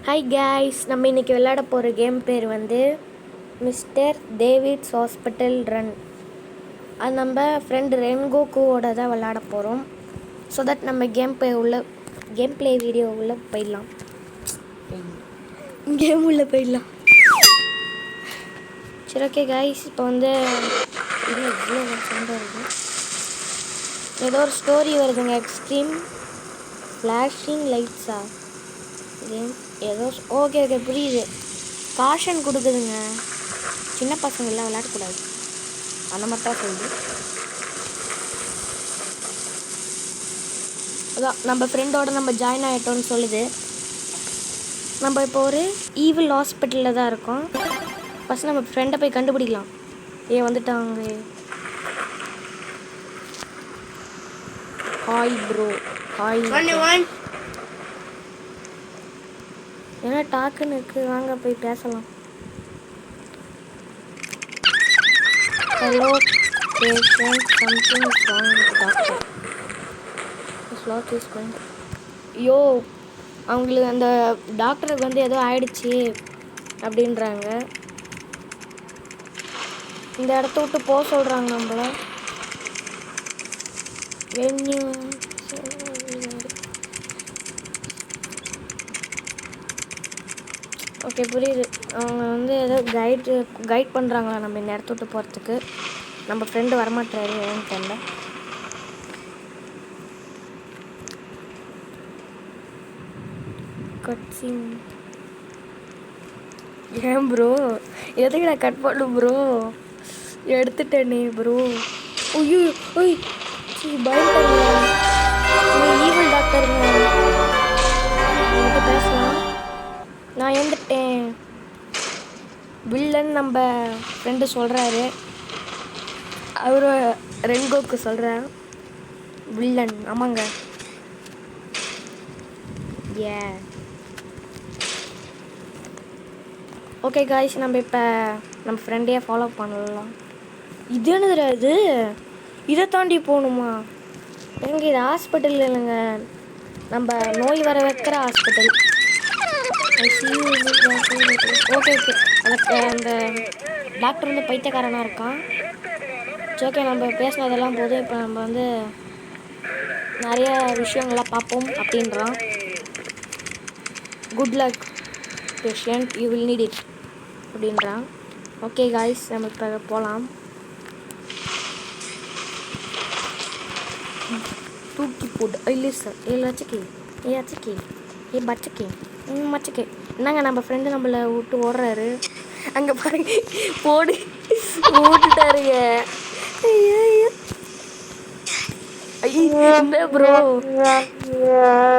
Hi guys, நம்ம இன்றைக்கி விளையாட போகிற கேம் பேர் வந்து மிஸ்டர் டேவிட்ஸ் ஹாஸ்பிட்டல் ரன். அது நம்ம ஃப்ரெண்டு ரென்கோக்குவோட தான் விளையாட போகிறோம். ஸோ தட் நம்ம கேம் ப்ளே வீடியோ உள்ளே போயிடலாம். கேம் உள்ளே போயிடலாம். சரி, ஓகே கைஸ். இப்போ வந்து ஏதோ ஒரு ஸ்டோரி வருதுங்க. எக்ஸ்ட்ரீம் ஃப்ளாஷிங் லைட்ஸா கேம் ஏதோ. ஓகே புரியுது. காஷன் கொடுக்குதுங்க. சின்ன பசங்கள்லாம் விளையாடக்கூடாது அந்த மாதிரி தான் சொல்லுது. அதான் நம்ம ஃப்ரெண்டோட நம்ம ஜாயின் ஆகிட்டோன்னு சொல்லுது. நம்ம இப்போ ஒரு ஈவில் ஹாஸ்பிட்டலில் தான் இருக்கோம். ஃபஸ்ட் நம்ம ஃப்ரெண்டை போய் கண்டுபிடிக்கலாம். வந்துட்டாங்க. Hi bro. ஹாய். ஏன்னா டாக்குன்னு இருக்குது, வாங்க போய் பேசலாம். Hello patient, something is wrong with doctor. Slot is going. ஐயோ, அவங்களுக்கு அந்த டாக்டருக்கு வந்து ஏதோ ஆயிடுச்சு அப்படின்றாங்க. இந்த இடத்த விட்டு போக சொல்கிறாங்க நம்மள. ஓகே புரியுது. அவங்க வந்து ஏதோ கைட் பண்ணுறாங்களா நம்ம இந்த இடத்த விட்டு போகிறதுக்கு. நம்ம ஃப்ரெண்டு வரமாட்டாரு, ஏன்னு தெரியல. கட்சிங் ஏன் ப்ரோ, எதுக்கு நான் கட் பண்ணு ப்ரோ? எடுத்துட்டேனே ப்ரோ. ஐயோ ஒய் பயப்படுங்க. ஈவில் டாக்டருங்க. பேசலாம். நான் எழுந்துட்டேன். வில்லன் நம்ம ஃப்ரெண்டு சொல்கிறாரு. அவரு ரென்கோக்கு சொல்கிறார் வில்லன். ஆமாங்க. ஓகே காய்ஸ், நம்ம இப்போ நம்ம ஃப்ரெண்டையே ஃபாலோ பண்ணலாம். இது என்னதுடா இது? இதை தாண்டி போகணுமா? எங்க இது ஹாஸ்பிட்டல் இல்லைங்க, நம்ம நோய் வர வைக்கிற ஹாஸ்பிட்டல். ஓகே எனக்கு அந்த டாக்டர் வந்து பைத்தியக்காரனாக இருக்கான். ஓகே, நம்ம பேசினதெல்லாம் போதும். இப்போ நம்ம வந்து நிறைய விஷயங்கள்லாம் பார்ப்போம் அப்படின்றான். Good luck patient, you will need it அப்படின்றான். ஓகே காய்ஸ், நம்ம இப்போ போகலாம். தூக்கி போட்டு இல்லை சார். ஏ பச்சக்கே மச்சக்கே. என்னங்க நம்ம ஃப்ரெண்டு நம்மளை விட்டு ஓடுறாரு. அங்கே பாருங்க, போடு ஓட்டுட்டாருங்க. என்ன ப்ரோ,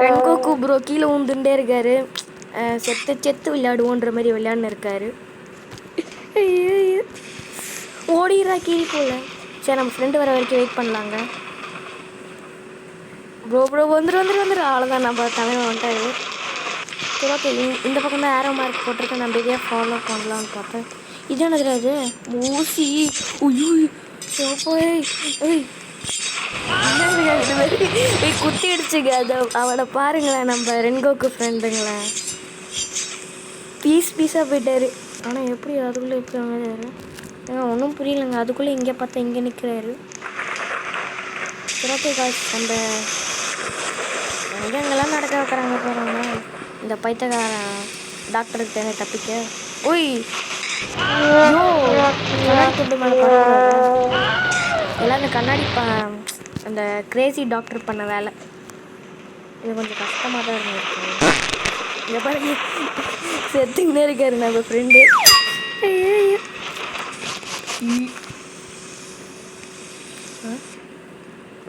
ரென்கோக்கு ப்ரோ கீழே ஊந்துட்டே இருக்காரு. செத்து விளையாடுவோன்ற மாதிரி விளையாடுன்னு இருக்காரு. ஓடிடுறா கீழே போல. சரி, நம்ம ஃப்ரெண்டு வர வரைக்கும் வெயிட் பண்ணலாங்க. ப்ரோ வந்துரு அவ்வளோதான், நம்ம தலைவன் வந்துட்டாரு. சரி, ஓகே. இந்த பக்கம் தான் ஏரோ மார்க் போட்டிருக்கேன். நம்ம இதே ஃபாலோ பண்ணலான்னு பார்த்தேன். இது என்னது? அது ஊசி. குத்தி அடிச்சுங்க. அது அவனை பாருங்களேன், நம்ம ரென்கோக்கு ஃப்ரெண்டுங்களேன். பீஸாக போயிட்டாரு. ஆனால் எப்படி அதுக்குள்ளே எப்படி வாங்கிறாரு? ஒன்றும் புரியலைங்க. அதுக்குள்ளே இங்கே பார்த்தா இங்கே நிற்கிறாரு. சரி, ஓகே காய்ஸ், நம்ம எங்கெங்கெல்லாம் நடக்க வைக்கிறாங்க போகிறாங்க இந்த பைத்தியக்காரன் டாக்டருக்கு தேவை தப்பிக்க. கண்ணாடி துண்டு மேலே பரவாயில்ல. எல்லாம் இந்த கண்ணாடி அந்த கிரேசி டாக்டர் பண்ண வேலை. இது கொஞ்சம் கஷ்டமாக தான் இருந்துருக்கு. இங்கே பாருங்க, செத்துக்கிட்டே இருக்காரு நம்ம ஃப்ரெண்டு.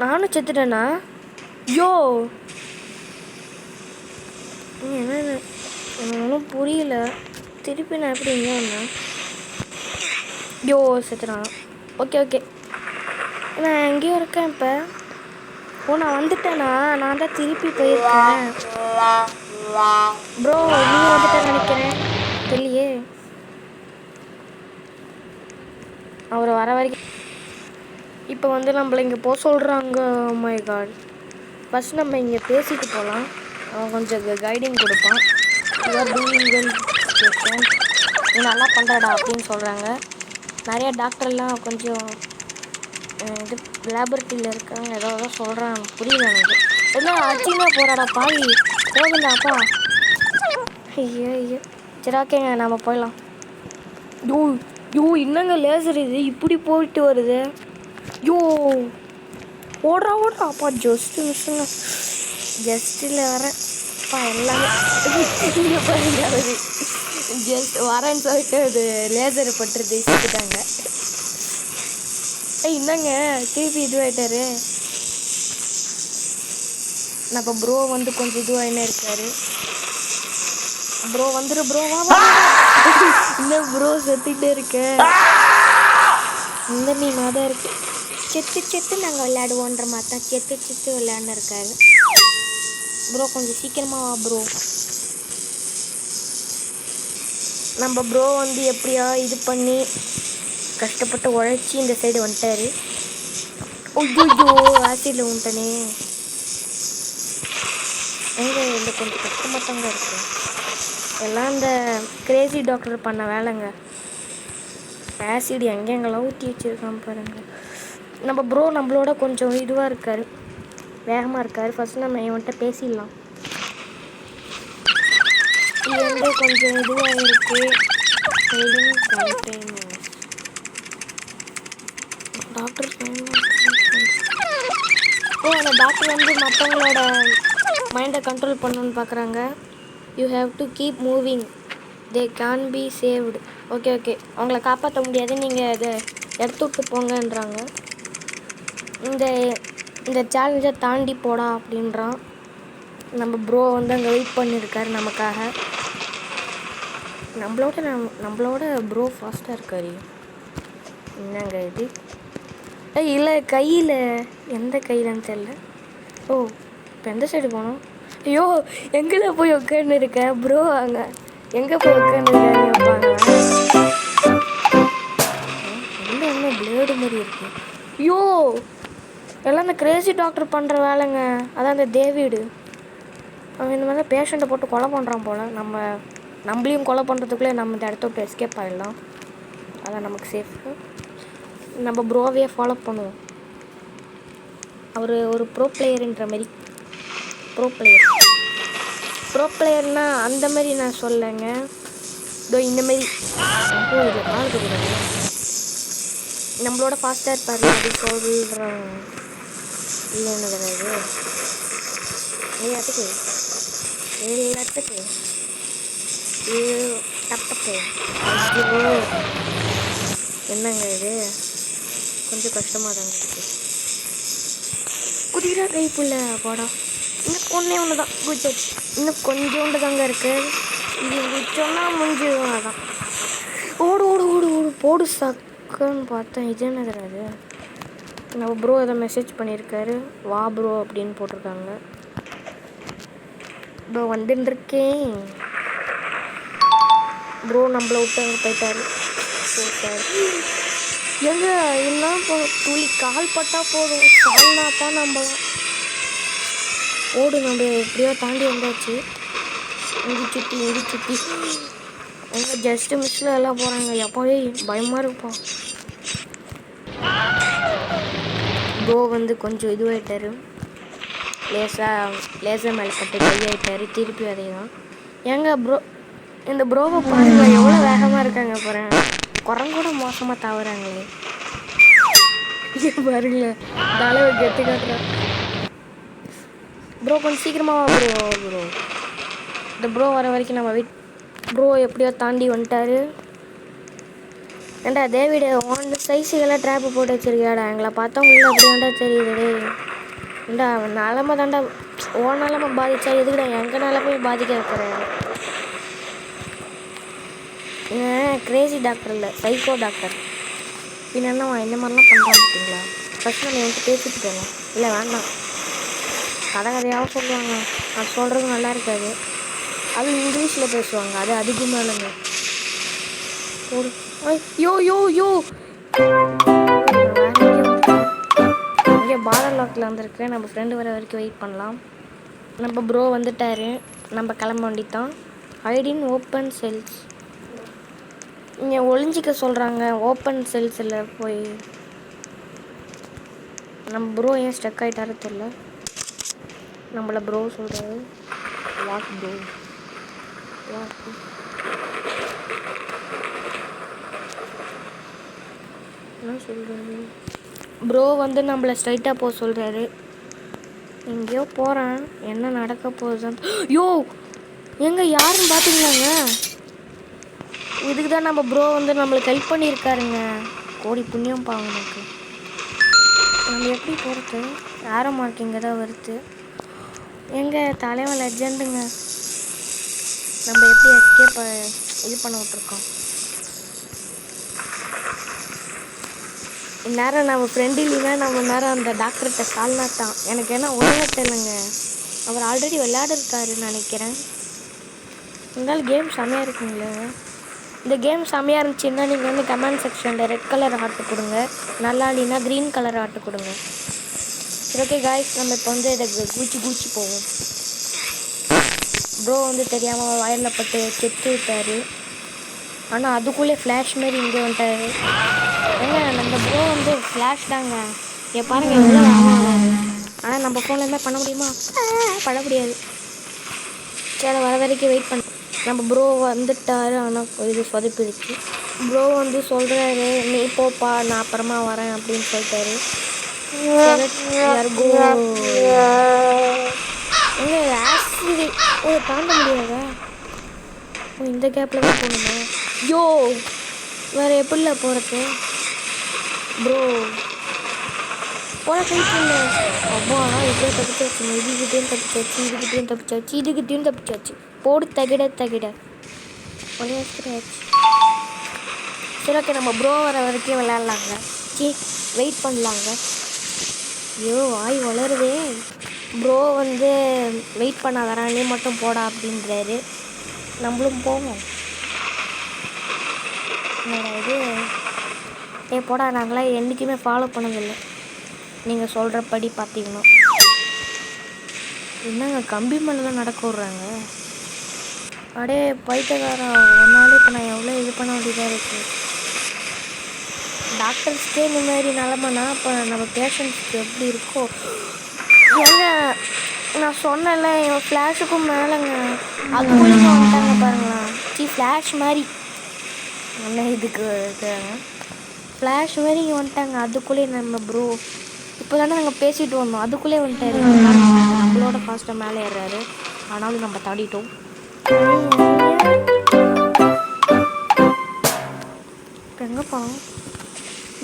நானும் செத்துட்டேனா? என்ன எனக்கு ஒன்றும் புரியல. திருப்பி நான் எப்படி இங்கே வந்தேன்? செத்துறான். ஓகே நான் எங்கேயோ இருக்கேன் இப்போ. நான் வந்துட்டேனா? நான் தான் திருப்பி போயிருக்கேன். ப்ரோ நீ வந்துட்டேன்னு நினைக்கிறேன். தெரியலையே, அவர் வர வரைக்கும். இப்போ வந்து நம்மளை இங்கே போக சொல்கிறாங்க. மை காட், ஃபஸ்ட் நம்ம இங்கே பேசிட்டு போகலாம். அவன் கொஞ்சம் கைடிங் கொடுப்பான். You are doing well patient, நீ நல்லா பண்ணுறடா அப்படின்னு சொல்கிறாங்க. நிறைய டாக்டர்லாம் கொஞ்சம் இது லேபரட்டரியில் இருக்காங்க, ஏதோ சொல்கிறாங்க, புரியல எனக்கு. என்ன அச்சின்னா போகிறாடா பாவி, போகுந்தாப்பா. ஐயோ ஐயோ, சரி ஓகேங்க, நம்ம போயிடலாம். யோ யோ என்னங்க லேசர் இது இப்படி போயிட்டு வருது. யோ ஓடுறா ஓடுறா அப்பா, ஜஸ்ட்டு மிஸ்ஸுங்க, ஜஸ்ட்டில் வரேன் அப்பா எல்லாமே. இங்கே பாருங்க, அது ஜஸ்ட் வரேன்னு சொல்லிட்டு அது லேசர் பட்டுறது செஞ்சுட்டாங்க. என்னங்க திருப்பி இதுவாகிட்டாரு. நம்ம ப்ரோ வந்து கொஞ்சம் இதுவாகினே இருக்காரு. ப்ரோ வந்துரு ப்ரோ, வா இன்னும் ப்ரோ செத்துக்கிட்டே இருக்க. இந்த மீமாக தான் இருக்கு, செத்து செத்து நாங்கள் விளையாடுவோன்ற மாதிரி தான் செத்து செத்து விளையாண்டு இருக்காரு. ப்ரோ கொஞ்சம் சீக்கிரமாக வா ப்ரோ. நம்ம ப்ரோ வந்து எப்படியா இது பண்ணி கஷ்டப்பட்டு உழைச்சி இந்த சைடு வந்துட்டாரு. ஐயோ ஆசிடில் உண்டனே, எங்கே இந்த கொஞ்சம் கஷ்டமாக தாங்க இருக்கு. எல்லாம் இந்த கிரேசி டாக்டர் பண்ண வேலைங்க. ஆசிட் எங்கெங்கெல்லாம் ஊற்றி வச்சுருக்கான் பாருங்க. நம்ம ப்ரோ நம்மளோட கொஞ்சம் இதுவாக இருக்கார், வேகமாக இருக்கார். ஃபஸ்ட் நம்ம இவன்கிட்ட பேசிடலாம். இது வந்து கொஞ்சம் இதுவாக இருக்குது. டாக்டர் அந்த டாக்டர் வந்து மற்றவங்களோட மைண்டை கண்ட்ரோல் பண்ணணுன்னு பார்க்குறாங்க. You have to keep moving, they can be saved. Okay okay, அவங்கள காப்பாற்ற முடியாது, நீங்கள் இதை எடுத்து விட்டு போங்கன்றாங்க. இந்த சேலஞ்சை தாண்டி போடா அப்படின்றான். நம்ம ப்ரோ வந்து அங்கே வெயிட் பண்ணியிருக்காரு நமக்காக. நம்மளோட ப்ரோ ஃபாஸ்ட்டாக இருக்காரு. என்னங்க இது? இல்லை கையில், எந்த கையிலன்னு தெரில. ஓ இப்போ எந்த சைடு போனோம்? ஐயோ எங்கே போய் உட்காந்து இருக்க ப்ரோ, அங்கே எங்கே போய் உட்காந்துருக்காங்க? என்ன பிளேடு மாதிரி இருக்கு. ஐயோ எல்லாம் இந்த கிரேசி டாக்டர் பண்ணுற வேலைங்க. அதான் இந்த டேவிடு, அவன் இந்த மாதிரி தான் பேஷண்ட்டை போட்டு கொலை பண்ணுறான் போல். நம்மளையும் கொலை பண்ணுறதுக்குள்ளே நம்ம இந்த இடத்த விட்டு எஸ்கேப் ஆகிடலாம், அதான் நமக்கு சேஃபு. நம்ம ப்ரோவையே ஃபாலோ பண்ணுவோம். அவர் ஒரு ப்ரோ பிளேயருன்ற மாதிரி. ப்ரோ பிளேயர்னால் அந்த மாதிரி நான் சொல்லலைங்க, இதோ இந்த மாதிரி. இதில் காலுக்கு கூடாது, நம்மளோட ஃபாஸ்ட்டாக இருப்பார் அப்படி சொல்கிறாங்க. இல்லைன்னு கிடையாது, எல்லாத்துக்கு தப்பக்கு. என்னங்க இது கொஞ்சம் கஷ்டமாக தாங்க இருக்குது. குதிரை கைப்புள்ள போடா, இன்னும் ஒன்று தான் குச்சாச்சு, இன்னும் கொஞ்சோண்டு தாங்க இருக்குது. இது குச்சோன்னா முடிஞ்சிடும். அதான் ஓடு ஓடு ஓடு ஓடு போடு சக்குன்னு பார்த்தேன். இது என்ன தெரியாது. நம்ம ப்ரோ ஏதோ மெசேஜ் பண்ணியிருக்காரு, வா ப்ரோ அப்படின்னு போட்டிருக்காங்க. ப்ரோ வந்துட்டுருக்கேன். ப்ரோ நம்மளை விட்டு அங்கே போயிட்டாரு. எங்க எல்லாம் துளி கால் பட்டா போதும், கால்னா தான் நம்பலாம். ஓடு, நம்ம எப்படியோ தாண்டி வந்தாச்சு. இங்கே சுற்றி எங்கே ஜஸ்ட்டு மிஸ்ஸில் எல்லாம் போகிறாங்க. எப்போவே பயமாக இருப்பா. ப்ரோ வந்து கொஞ்சம் இதுவாகிட்டாரு, லேசர் மேலே பட்டு கையாகிட்டாரு. திருப்பி அதே தான். ஏங்க ப்ரோ இந்த ப்ரோவை பாருங்க எவ்வளோ வேகமாக இருக்காங்க பாருங்க. குரங்கூட மோசமாக தவறாங்களே. பாருங்கள தலைவை கெட்டு காட்டுறேன். ப்ரோ கொஞ்சம் சீக்கிரமாக ப்ரோ இந்த ப்ரோ வர வரைக்கும் நம்ம வெயிட். ப்ரோ எப்படியோ தாண்டி வந்துட்டாரு. ஏண்டா டேவிட் ஒன் சைஸுக்கெல்லாம் ட்ராப்பு போட்டு வச்சிருக்கியாடா, எங்களை பார்த்தா உங்களுக்கு அப்படி தாண்டா தெரியுது. ஏண்டா நிலமை தாண்டா ஓ நிலமை பாதிச்சா எதுக்குடா எங்கள் நிலமே பாதிக்க வைக்கிறேன். கிரேசி டாக்டர் இல்லை, சைக்கோ டாக்டர். பின்னா இந்த மாதிரிலாம் பண்ணுறான் பார்த்தீங்களா. ஃபஸ்ட் நம்ம என்கிட்ட பேசிட்டு போகலாம். இல்லை வேண்டாம், கதையாகவும் சொல்லுவாங்க, அது சொல்கிறது நல்லா இருக்காது. அது இங்கிலீஷில் பேசுவாங்க, அது அதிகமாக இல்லைங்க. ஒரு யோ இங்கே பார்டர் லாக்கில் வந்திருக்கு. நம்ம ஃப்ரெண்டு வர வரைக்கும் வெயிட் பண்ணலாம். நம்ம ப்ரோ வந்துட்டார், நம்ம கிளம்ப வேண்டித்தான். Hide in open cells. இங்கே ஒளிஞ்சிக்க சொல்கிறாங்க ஓப்பன் செல்ஸில் போய். நம்ம ப்ரோ ஏன் ஸ்டக் ஆகிட்டாரு தெரியல. நம்மள ப்ரோ சொல்கிறாரு. வாட் ப்ரோ வாட் என்ன சொல்கிறாரு ப்ரோ வந்து நம்மளை ஸ்ட்ரைட்டாக போக சொல்கிறாரு. எங்கேயோ போகிறேன், என்ன நடக்க போகுதுன்னு. யோ எங்கே யாருன்னு பார்த்தீங்களாங்க? இதுக்கு தான் நம்ம ப்ரோ வந்து நம்மளுக்கு ஹெல்ப் பண்ணியிருக்காருங்க. கோடி புண்ணியம் பாவம் எனக்கு. நம்ம எப்படி போகிறது? ஆரோ மார்க்கிங்க தான் வருது. எங்கள் தலைவன் லெஜெண்டுங்க. நம்ம எப்படி எஸ்கேப் இது பண்ண விட்ருக்கோம். இந்நேரம் நம்ம ஃப்ரெண்டு இல்லைன்னா நம்ம நேரம் அந்த டாக்டர்கிட்ட சால்னா தான். எனக்கு என்ன ஒழுங்காக தெரியலங்க. அவர் ஆல்ரெடி விளையாடிருக்காருன்னு நினைக்கிறேன். இருந்தாலும் கேம் செம்மையாக இருக்குங்களே. இந்த கேம் செம்மையாக இருந்துச்சுன்னா நீங்கள் வந்து கமெண்ட் செக்ஷனில் ரெட் கலர் ஆட்டு கொடுங்க. நல்லா இல்லைன்னா க்ரீன் கலர் ஆட்டு கொடுங்க. ஓகே காய்ஸ், நம்ம இப்போ வந்து இதை கூச்சி போவோம். ப்ரோ வந்து தெரியாமல் வயலில் பட்டு செத்து விட்டார். ஆனால் அதுக்குள்ளே ஃப்ளாஷ் மாரி இங்கே வந்துட்டார். ஏங்க நம்ம ப்ரோ வந்து ஃப்ளாஷ் தாங்க. பாருங்கள் எவ்வளோ ஆகும். ஆனால் நம்ம ஃபோனில் என்ன பண்ண முடியுமா? பண்ண முடியாது. சரி வர வரைக்கும் வெயிட் பண்ண. நம்ம ப்ரோ வந்துட்டார். ஆனால் இது சொதப்பிடுச்சு. ப்ரோ வந்து சொல்கிறாரு, நீ போப்பா நான் அப்புறமா வரேன் அப்படின்னு சொல்லிட்டாரு. ஆசிட் தாண்ட முடியாதா? இந்த கேப்பில் தான் போகணுமா? யோ வேறு எப்படில போகிறது ப்ரோ? போல கைட்டு அப்பா எப்படியோ தப்பிச்சாச்சு. இதுக்கிட்டேயும் தப்பிச்சாச்சு. போடு தகிட ஒரே ஆச்சு. சரி ஓகே, நம்ம ப்ரோ வர வரைக்கும் விளையாடலாங்க. வெயிட் பண்ணலாங்க. ஐயோ வாய் வளருதே. ப்ரோ வந்து வெயிட் பண்ண வரேன், நீ மட்டும் போடா அப்படின்றாரு. நம்மளும் போவோம். இது போடா, நாங்களாம் என்றைக்குமே ஃபாலோ பண்ணதில்லை நீங்கள் சொல்கிறபடி பார்த்தீங்கன்னா. என்னங்க கம்பி மேலாம் நடக்க விட்றாங்க? அடே பைத்தியக்காரா, ஒன்னாலே இப்போ நான் எவ்வளோ இது பண்ண வேண்டியதாக இருக்குது. டாக்டர்ஸ்க்கே இந்த மாதிரி நிலமைனா இப்போ நம்ம பேஷண்ட்ஸ்க்கு எப்படி இருக்கோ? ஏங்க நான் சொன்னேன்ல என் ஃப்ளாஷுக்கும் மேலேங்க அதுக்குள்ளே வந்துட்டாங்க பாருங்களா. ஃப்ளாஷ் மாதிரி என்ன இதுக்கு ஃப்ளாஷ் மாதிரி இங்கே வந்துட்டாங்க. அதுக்குள்ளே நம்ம ப்ரோ இப்போ தானே நாங்கள் பேசிட்டு வந்தோம், அதுக்குள்ளே வந்துட்டாரு. நம்மளோட ஃபாஸ்ட்டாக மேலே ஏறுறாரு. ஆனாலும் நம்ம தாண்டிட்டோம். இப்போ எங்கே போனோம்?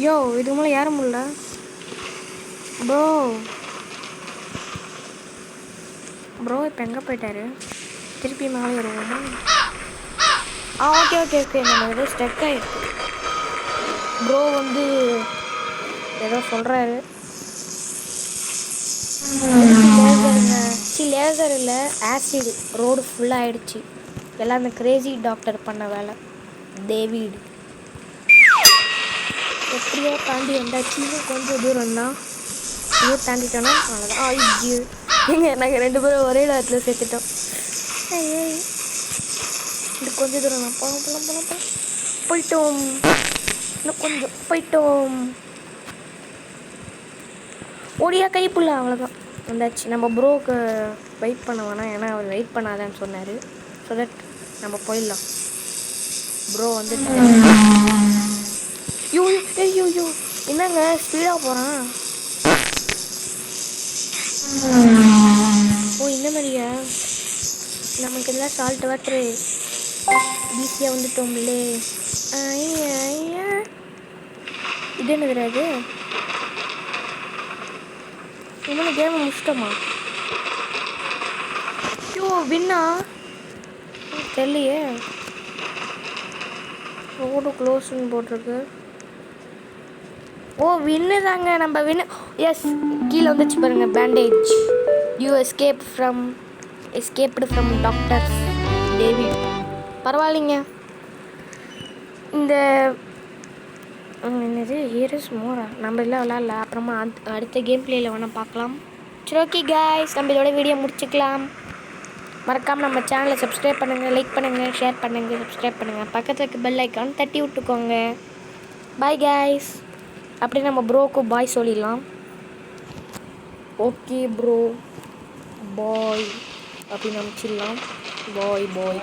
யோ இது மேலே ஏற முடியல ப்ரோ இப்போ எங்கே போயிட்டாரு? திருப்பி மேலே ஏறுவோமா? ஓகே நம்ம ஏதோ ஸ்டக் ஆகிருக்கு. ப்ரோ வந்து ஏதோ சொல்கிறாரு. லேசர் இல்லை, ஆசிட். ரோடு ஃபுல்லாக ஆகிடுச்சு. எல்லாம் அந்த கிரேசி டாக்டர் பண்ண வேலை. டேவிட் எப்படியோ தாண்டி வந்தாச்சு. கொஞ்சம் தூரம் தான், இன்னும் தாண்டிட்டோன்னா அவ்வளோதான். ஐயோ நாங்கள் 2 பேரும் ஒரே இடத்துல சேர்த்துட்டோம். இது கொஞ்சம் தூரம் தான். போயிட்டோம். இன்னும் கொஞ்சம் போயிட்டோம். ஓடியா கைப்புள்ள அவ்வளோதான் வந்தாச்சு. நம்ம ப்ரோக்கு வெயிட் பண்ண வேணாம், ஏன்னா அவர் வெயிட் பண்ணாதான்னு சொன்னார். ஸோ தட் நம்ம போயிடலாம். ப்ரோ வந்து யூ என்னங்க ஸ்பீடாக போகிறான்? இந்த மாதிரியா? நமக்கு எல்லாம் சால்ட் வாட்ரு ஈஸியாக வந்துட்டோம்லே. இது என்ன தெரியாது? இன்னும் கேமை முடிச்சிட்டோமா? வின்னா தெரியலையே. ரோடு க்ளோஸ்ன்னு போட்டிருக்கு. வின்னு தாங்க, நம்ம வின்னு. எஸ், கீழே வந்துச்சு பாருங்க, bandage. You escaped from doctor David. பரவாயில்லைங்க. இந்த என்னது ஹீரோஸ் மோரா நம்ம எல்லாம் விளாட்ல. அப்புறமா அடுத்த கேம் பிளேயில் வேணால் பார்க்கலாம். சரி ஓகே காய்ஸ், நம்ம இதோட வீடியோ முடிச்சுக்கலாம். மறக்காமல் நம்ம சேனலை சப்ஸ்கிரைப் பண்ணுங்கள், லைக் பண்ணுங்கள், ஷேர் பண்ணுங்கள், சப்ஸ்கிரைப் பண்ணுங்கள். பக்கத்தில் இருக்க பெல் ஐக்கான் தட்டி விட்டுக்கோங்க. Bye guys. அப்படியே நம்ம ப்ரோக்கு பாய் சொல்லிடலாம். ஓகே ப்ரோ, பாய் அப்படின்னு அனுப்பிச்சிடலாம். பாய் பாய்.